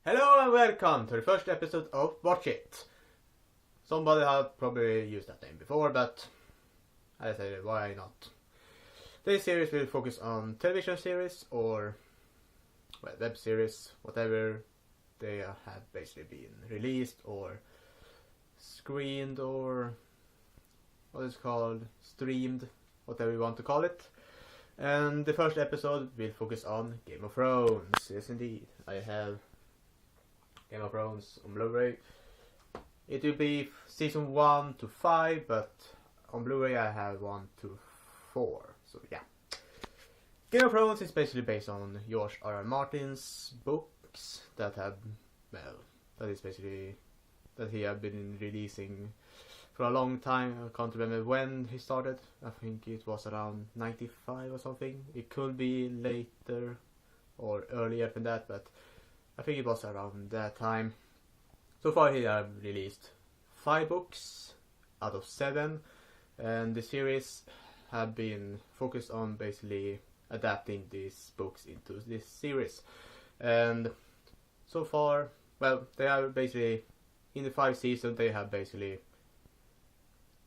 Hello and welcome to the first episode of Watch It. Somebody had probably used that name before, but I said why not. This series will focus on television series or web series, whatever they have basically been released or screened or what is called streamed, whatever you want to call it. And the first episode will focus on Game of Thrones. Yes indeed, I have Game of Thrones on Blu-ray. It will be season 1 to 5, but on Blu-ray I have 1 to 4. So yeah. Game of Thrones is basically based on George R.R. Martin's books that he have been releasing for a long time. I can't remember when he started. I think it was around 95 or something. It could be later or earlier than that, but I think it was around that time. So far he have released 5 books out of 7, and the series have been focused on basically adapting these books into this series. And so far, they are basically, in the 5 seasons, they have basically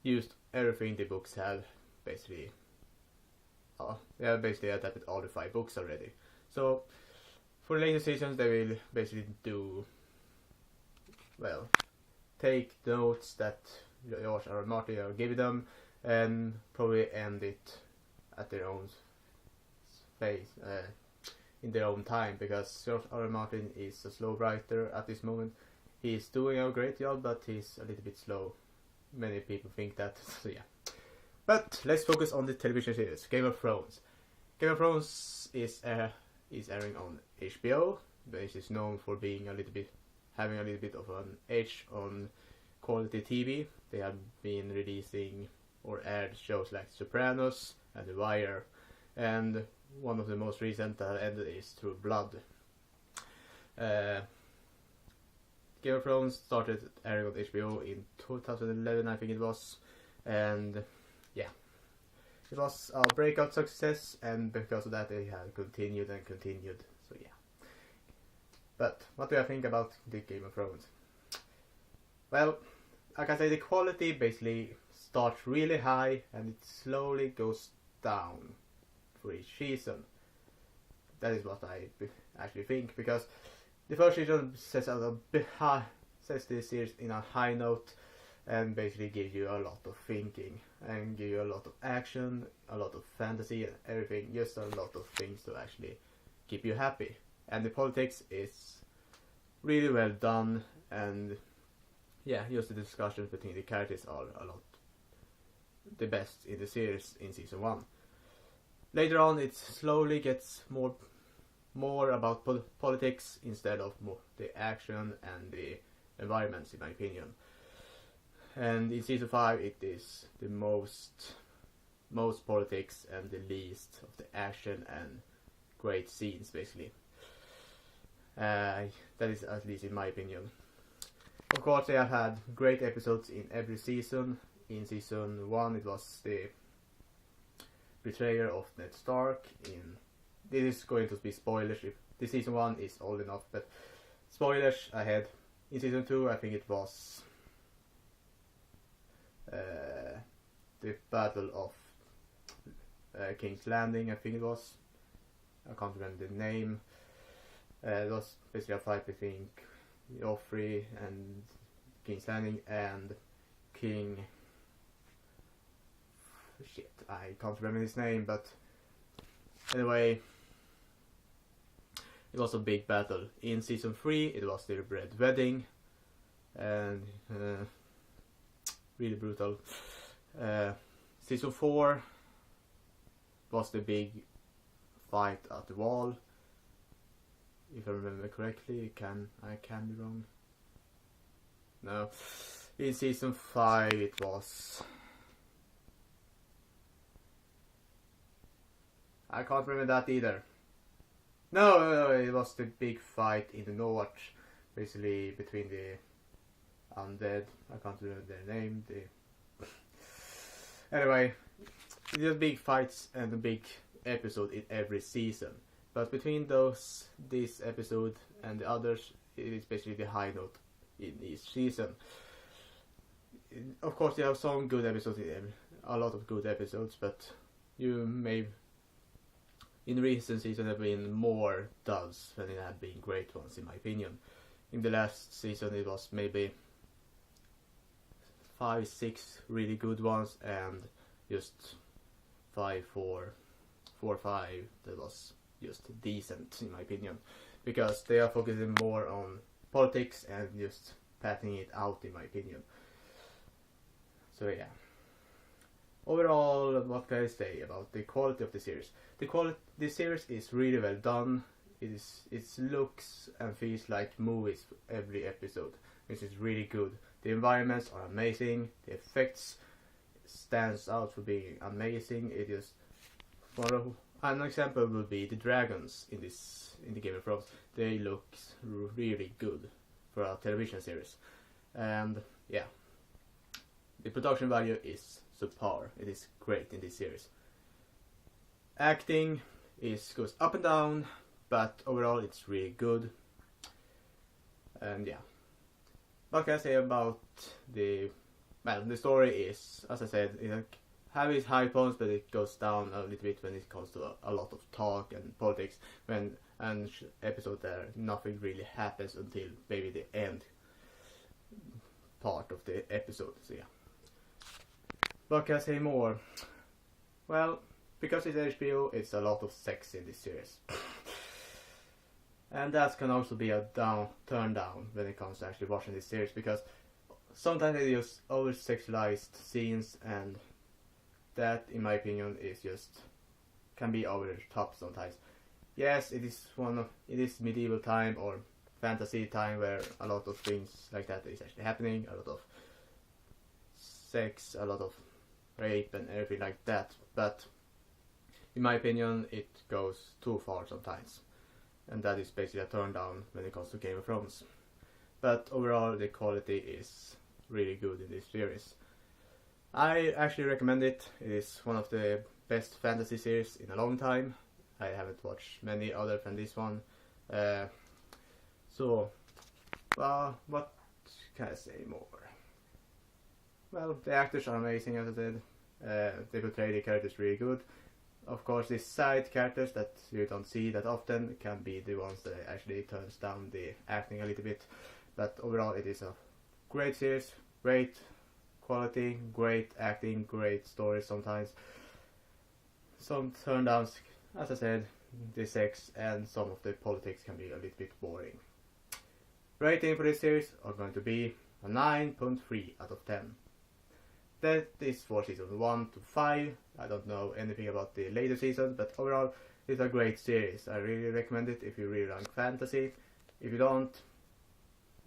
used everything the books have basically. They have basically adapted all the 5 books already. So for later seasons they will basically take notes that George R. R. Martin are giving them and probably end it at their own space, in their own time, because George R. R. Martin is a slow writer at this moment. He's doing a great job, but he's a little bit slow. Many people think that, so yeah. But let's focus on the television series, Game of Thrones. Game of Thrones is airing on HBO, which is known for being having a little bit of an edge on quality TV. They have been releasing or aired shows like Sopranos and The Wire, and one of the most recent that ended is True Blood. Game of Thrones started airing on HBO in 2011, I think it was, and yeah, it was a breakout success, and because of that they have continued and continued, so yeah. But what do I think about the Game of Thrones? Well, like I say, the quality basically starts really high and it slowly goes down for each season. That is what I actually think, because the first season sets the series in a high note and basically gives you a lot of thinking and give you a lot of action, a lot of fantasy and everything, just a lot of things to actually keep you happy. And the politics is really well done, and yeah, just the discussions between the characters are a lot the best in the series in season 1. Later on it slowly gets more about politics instead of more the action and the environments, in my opinion. And in season 5 it is the most politics and the least of the action and great scenes, basically. That is at least in my opinion. Of course they have had great episodes in every season. In season 1 it was the betrayal of Ned Stark. This is going to be spoilers if the season 1 is old enough, but spoilers ahead. In season 2 I think it was the Battle of King's Landing, I think it was. I can't remember the name. It was basically a fight between Joffrey and King's Landing and King... Shit, I can't remember his name, but anyway, it was a big battle. In season 3 it was the Red Wedding, and really brutal. Season 4 was the big fight at the wall. If I remember correctly, I can be wrong. No. In season 5 it was... I can't remember that either. No, it was the big fight in the north, basically between the undead. I can't remember their name. Anyway, there's big fights and a big episode in every season. But between this episode and the others, it is basically the high note in each season. Of course, there are some good episodes in them, a lot of good episodes, but you may, in recent season, have been more dulls than it have been great ones, in my opinion. In the last season, it was maybe 5-6 really good ones, and just 5-4 4-5 that was just decent, in my opinion, because they are focusing more on politics and just patting it out, in my opinion. So yeah, overall, what can I say about the quality of the series? The series is really well done. It looks and feels like movies every episode, which is really good. The environments are amazing. The effects stands out for being amazing. It is, for an example would be the dragons in the Game of Thrones. They look really good for a television series, and yeah, the production value is subpar. It is great in this series. Acting goes up and down, but overall it's really good. And yeah, what can I say about the story is, as I said, it has its high points, but it goes down a little bit when it comes to a lot of talk and politics. And episode there, nothing really happens until maybe the end part of the episode. So yeah, what can I say more? Well, because it's HBO, it's a lot of sex in this series. And that can also be a turn down when it comes to actually watching this series, because sometimes they use over sexualized scenes, and that, in my opinion, can be over the top sometimes. Yes, it is medieval time or fantasy time where a lot of things like that is actually happening, a lot of sex, a lot of rape and everything like that, but in my opinion it goes too far sometimes, and that is basically a turn down when it comes to Game of Thrones. But overall the quality is really good in this series. I actually recommend it. It is one of the best fantasy series in a long time. I haven't watched many other than this one. So, well, what can I say more? Well, the actors are amazing, as I said. They portray the characters really good. Of course, the side characters that you don't see that often can be the ones that actually turns down the acting a little bit. But overall, it is a great series, great quality, great acting, great story sometimes. Some turn downs, as I said, the sex and some of the politics can be a little bit boring. Rating for this series are going to be a 9.3 out of 10. That is for season 1 to 5. I don't know anything about the later seasons, but overall it's a great series. I really recommend it if you really like fantasy. If you don't,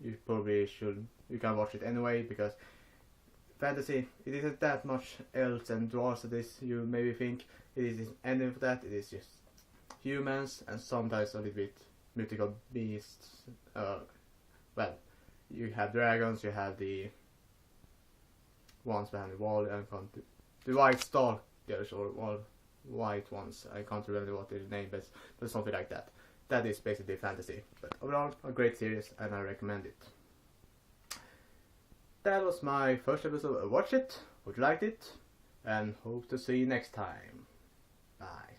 you probably should. You can watch it anyway, because fantasy, it isn't that much elves and dwarves that is you maybe think. It isn't any of that. It is just humans and sometimes a little bit mythical beasts. Well, you have dragons, you have the ones behind the wall, and the white stalkers or white ones. I can't remember what their name is, but something like that. That is basically fantasy. But overall, a great series, and I recommend it. That was my first episode. Watch it, hope you liked it, and hope to see you next time. Bye.